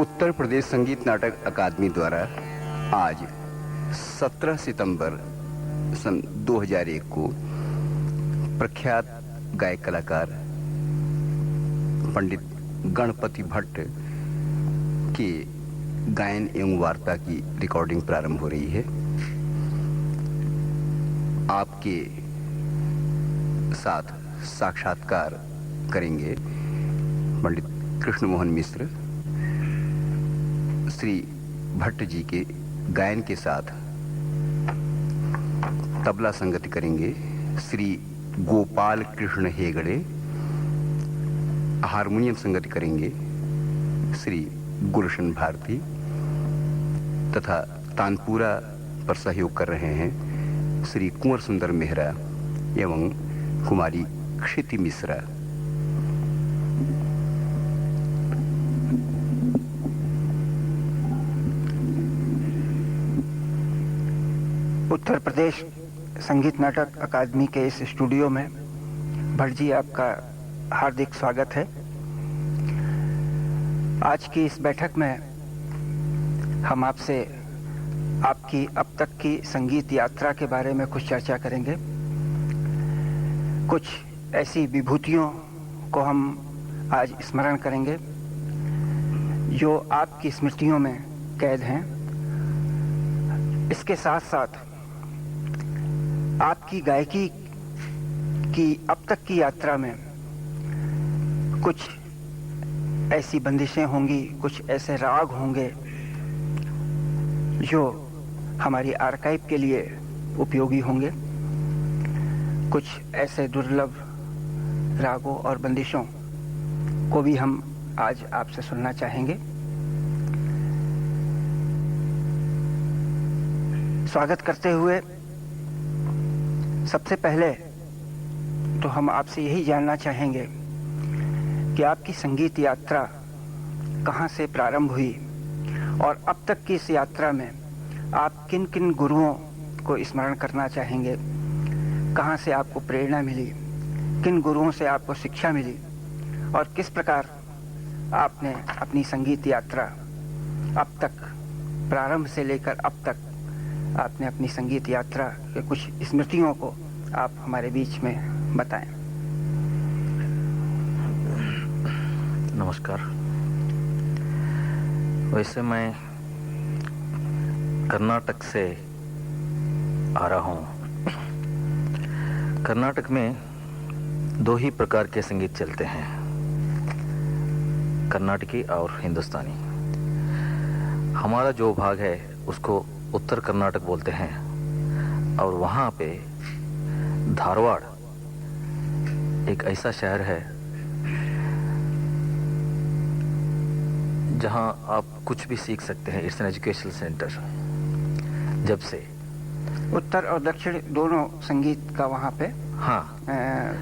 उत्तर प्रदेश संगीत नाटक अकादमी द्वारा आज 17 सितंबर सन 2001 को प्रख्यात गायक कलाकार पंडित गणपति भट्ट के गायन एवं वार्ता की रिकॉर्डिंग प्रारंभ हो रही है। आपके साथ साक्षात्कार करेंगे पंडित कृष्ण मोहन मिश्र। श्री भट्ट जी के गायन के साथ तबला संगति करेंगे श्री गोपाल कृष्ण हेगड़े। हारमोनियम संगति करेंगे श्री गुलशन भारती तथा तानपुरा पर सहयोग कर रहे हैं श्री कुंवर सुंदर मेहरा एवं कुमारी क्षिति मिश्रा। उत्तर प्रदेश संगीत नाटक अकादमी के इस स्टूडियो में भट्ट जी आपका हार्दिक स्वागत है। आज की इस बैठक में हम आपसे आपकी अब तक की संगीत यात्रा के बारे में कुछ चर्चा करेंगे। कुछ ऐसी विभूतियों को हम आज स्मरण करेंगे जो आपकी स्मृतियों में कैद हैं। इसके साथ साथ आपकी गायकी की अब तक की यात्रा में कुछ ऐसी बंदिशें होंगी, कुछ ऐसे राग होंगे जो हमारी आर्काइव के लिए उपयोगी होंगे। कुछ ऐसे दुर्लभ रागों और बंदिशों को भी हम आज आपसे सुनना चाहेंगे। स्वागत करते हुए सबसे पहले तो हम आपसे यही जानना चाहेंगे कि आपकी संगीत यात्रा कहाँ से प्रारंभ हुई और अब तक की इस यात्रा में आप किन किन गुरुओं को स्मरण करना चाहेंगे। कहाँ से आपको प्रेरणा मिली, किन गुरुओं से आपको शिक्षा मिली और किस प्रकार आपने अपनी संगीत यात्रा अब तक प्रारंभ से लेकर अब तक आपने अपनी संगीत यात्रा के कुछ स्मृतियों को आप हमारे बीच में बताएं। नमस्कार। वैसे मैं कर्नाटक से आ रहा हूँ। कर्नाटक में दो ही प्रकार के संगीत चलते हैं, कर्नाटकी और हिंदुस्तानी। हमारा जो भाग है उसको उत्तर कर्नाटक बोलते हैं और वहाँ पे धारवाड़ एक ऐसा शहर है जहाँ आप कुछ भी सीख सकते हैं। It's an educational centre. जब से उत्तर और दक्षिण दोनों संगीत का वहाँ पे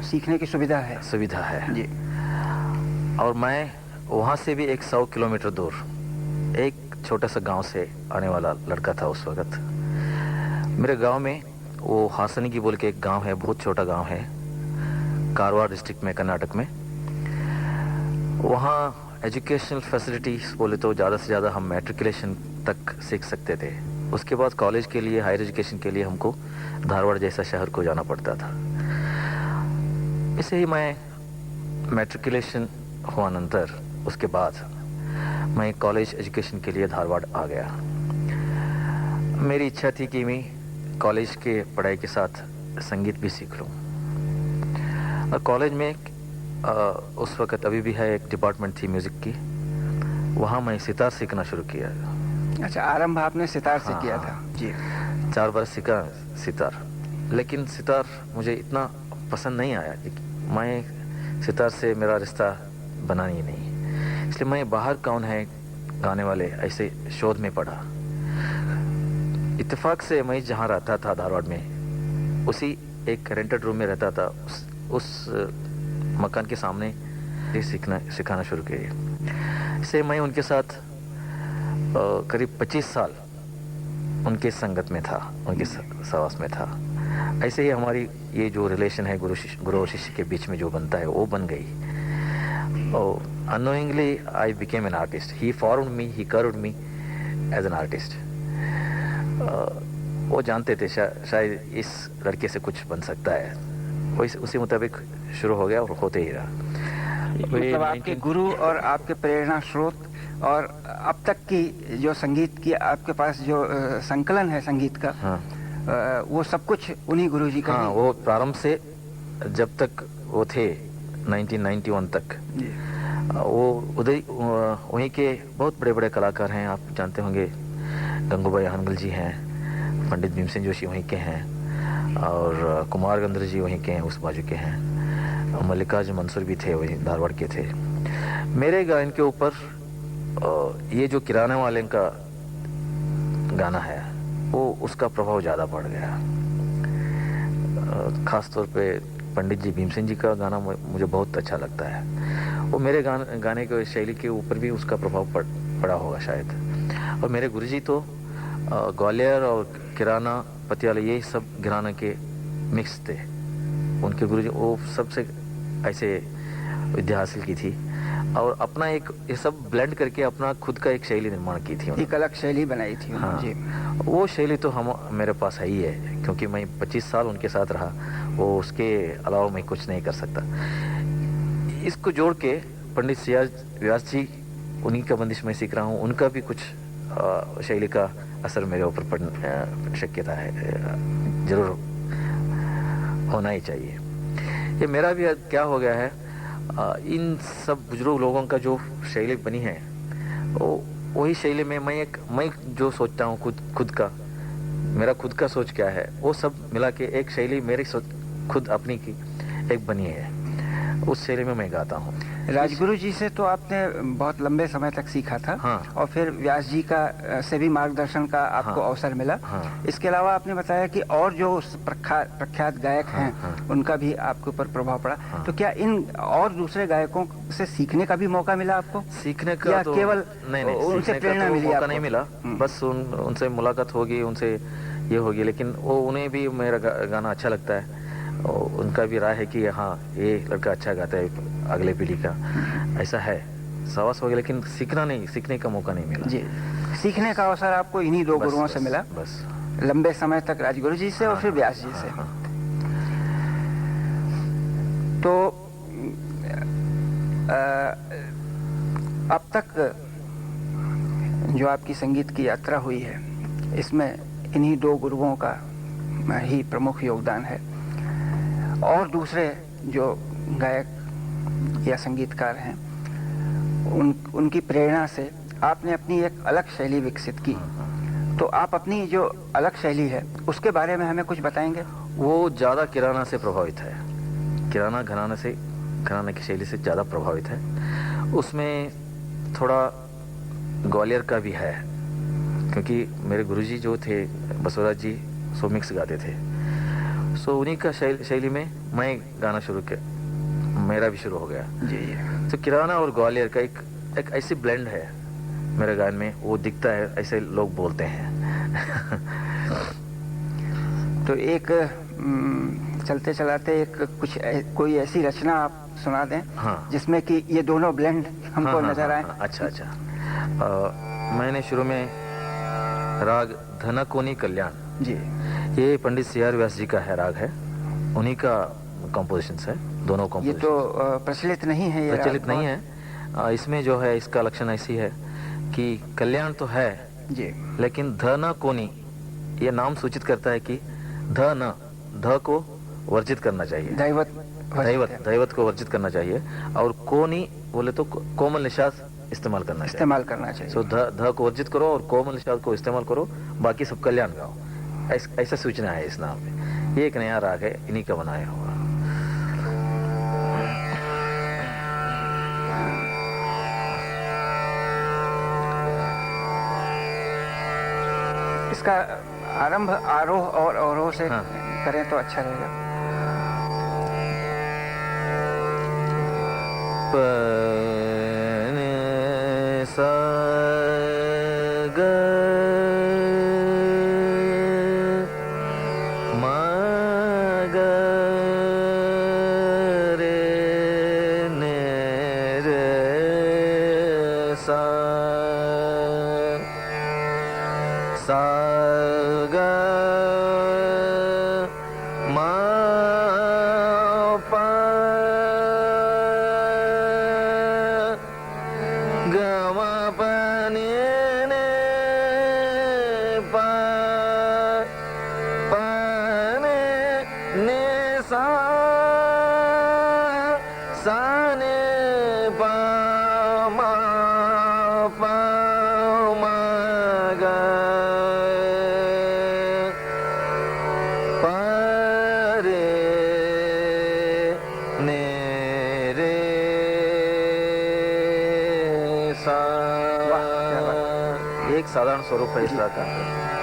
सीखने की सुविधा है जी। और मैं वहाँ से भी 100 किलोमीटर दूर एक छोटा सा गांव से आने वाला लड़का था। उस वक्त मेरे गांव में वो हासनी की बोल के एक गांव है, बहुत छोटा गांव है, कारवार डिस्ट्रिक्ट में, कर्नाटक में। वहाँ एजुकेशनल फैसिलिटीज बोले तो ज़्यादा से ज़्यादा हम मैट्रिकुलेशन तक सीख सकते थे। उसके बाद कॉलेज के लिए, हायर एजुकेशन के लिए हमको धारवाड़ जैसा शहर को जाना पड़ता था। इसे ही मैं मैट्रिकुलेशन हुआ नंतर उसके बाद मैं कॉलेज एजुकेशन के लिए धारवाड़ आ गया। मेरी इच्छा थी कि मैं कॉलेज के पढ़ाई के साथ संगीत भी सीख लूं। और कॉलेज में उस वक्त अभी भी है एक डिपार्टमेंट थी म्यूज़िक की, वहाँ मैं सितार सीखना शुरू किया। अच्छा, आरंभ आपने सितार से किया था जी। 4 बरस सीखा सितार, लेकिन सितार मुझे इतना पसंद नहीं आया कि मैं सितार से मेरा रिश्ता बना ही नहीं। इसलिए मैं बाहर कौन है गाने वाले ऐसे शोध में पढ़ा। इत्तेफाक से मैं जहाँ रहता था धारवाड़ में, उसी एक रेंटेड रूम में रहता था। उस मकान के सामने सिखाना शुरू किया। इससे मैं उनके साथ करीब 25 साल उनके संगत में था, उनके सहवास में था। ऐसे ही हमारी ये जो रिलेशन है गुरु और शिष्य के बीच में जो बनता है वो बन गई। Oh, unknowingly, I became an artist. He formed me, he curved me as an artist. वो जानते थे शायद इस लड़के से कुछ बन सकता है, वो उसी मुताबिक शुरू हो गया और होते ही रहा। मतलब आपके गुरु और आपके प्रेरणा स्रोत और अब तक की जो संगीत की आपके पास जो संकलन है संगीत का, हाँ, वो सब कुछ उन्हीं गुरुजी का हाँ, ही? वो प्रारंभ से जब तक वो थे 1991 तक, वो उदय वहीं के बहुत बड़े बड़े कलाकार हैं, आप जानते होंगे। गंगूबाई हानगल जी हैं, पंडित भीमसेन जोशी वहीं के हैं, और कुमार गंधर्व जी वहीं के हैं, उस बाजू के हैं। मल्लिकार्जुन मंसूर भी थे, वहीं धारवाड़ के थे। मेरे गायन के ऊपर ये जो किराने वाले का गाना है, वो उसका प्रभाव ज़्यादा बढ़ गया। खास तौर पे पंडित जी भीमसेन जी का गाना मुझे बहुत अच्छा लगता है। वो मेरे गाने के शैली के ऊपर भी उसका प्रभाव पड़ा होगा शायद। और मेरे गुरुजी तो ग्वालियर और किराना, पटियाला, ये सब घराने के मिक्स थे। उनके गुरुजी वो सबसे ऐसे विद्या हासिल की थी और अपना एक ये सब ब्लेंड करके अपना खुद का एक शैली निर्माण की थी, एक अलग शैली बनाई थी। हाँ, जी। वो शैली तो मेरे पास है ही है, क्योंकि मैं 25 साल उनके साथ रहा। वो उसके अलावा मैं कुछ नहीं कर सकता। इसको जोड़ के पंडित सियाज व्यास जी, उन्हीं का बंदिश मैं सीख रहा हूँ। उनका भी कुछ शैली का असर मेरे ऊपर पड़ने शक्यता है, जरूर होना ही चाहिए। ये मेरा भी क्या हो गया है, इन सब बुजुर्ग लोगों का जो शैली बनी है, वही शैली में मैं जो सोचता हूँ खुद का, मेरा खुद का सोच क्या है, वो सब मिला के एक शैली मेरी खुद अपनी की एक बनी है। उस शैली में मैं गाता हूँ। राजगुरु जी से तो आपने बहुत लंबे समय तक सीखा था। हाँ। और फिर व्यास जी का से भी मार्गदर्शन का आपको हाँ। अवसर मिला। हाँ। इसके अलावा आपने बताया कि और जो प्रख्यात गायक हैं, हाँ। उनका भी आपके ऊपर प्रभाव पड़ा। हाँ। तो क्या इन और दूसरे गायकों से सीखने का भी मौका मिला आपको? सीखने का या तो केवल नहीं, उनसे प्रेरणा मिली मौका आपको? नहीं मिला। बस उनसे मुलाकात होगी, उनसे ये होगी, लेकिन वो उन्हें भी मेरा गाना अच्छा लगता है। उनका भी राय है कि हाँ, ये लड़का अच्छा गाता है, अगले पीढ़ी का ऐसा है, सवास हो गया, लेकिन सीखने का मौका नहीं मिला। जी। सीखने का अवसर आपको इन्हीं दो गुरुओं से मिला, बस लंबे समय तक, राजगुरु जी से और फिर व्यास जी से। तो अब तक जो आपकी संगीत की यात्रा हुई है, इसमें इन्हीं दो गुरुओं का ही प्रमुख योगदान है। और दूसरे जो गायक या संगीतकार हैं, उनकी प्रेरणा से आपने अपनी एक अलग शैली विकसित की। तो आप अपनी जो अलग शैली है उसके बारे में हमें कुछ बताएंगे? वो ज़्यादा किराना से प्रभावित है, किराना घराने की शैली से ज़्यादा प्रभावित है। उसमें थोड़ा ग्वालियर का भी है, क्योंकि मेरे गुरुजी जो थे बसवराज जी, सो मिक्स गाते थे। सो उन्हीं का शैली में मैं गाना शुरू किया, मेरा भी शुरू हो गया। जी। तो किराना और ग्वालियर का एक ऐसी ब्लेंड है मेरे गान में, वो दिखता है, ऐसे लोग बोलते हैं। तो एक चलते चलाते कोई ऐसी रचना आप सुना दें। हाँ। जिसमें कि ये दोनों ब्लेंड हमको नजर आए। अच्छा। मैंने शुरू में राग धनकोनी कल्याण, जी। ये पंडित सीआर व्यास जी का है, राग है, उन्हीं का कंपोजिशन है, दोनों ये कंपोजिशन। तो प्रचलित नहीं है, ये प्रचलित राग नहीं है। इसमें जो है, इसका लक्षण ऐसी है कि कल्याण तो है जी, लेकिन धनकोनी, ये नाम सूचित करता है कि ध को वर्जित करना चाहिए, दैवत को वर्जित करना चाहिए, और कोनी बोले तो कोमल निषाद इस्तेमाल करना चाहिए। सो ध को वर्जित करो और कोमल निषाद को इस्तेमाल करो, बाकी सब कल्याण गाओ। ऐसा सूचना है इस नाम में। ये एक नया राग है, इन्हीं का बनाया हुआ। इसका आरंभ आरोह और अवरोह से हाँ। करें तो अच्छा रहेगा। सा ग म प ग म प नि नि प प नि नि सा सा नि प म प म ग प रे ने रे सा। वाह, क्या बात। एक साधारण स्वरूप है इस राग का।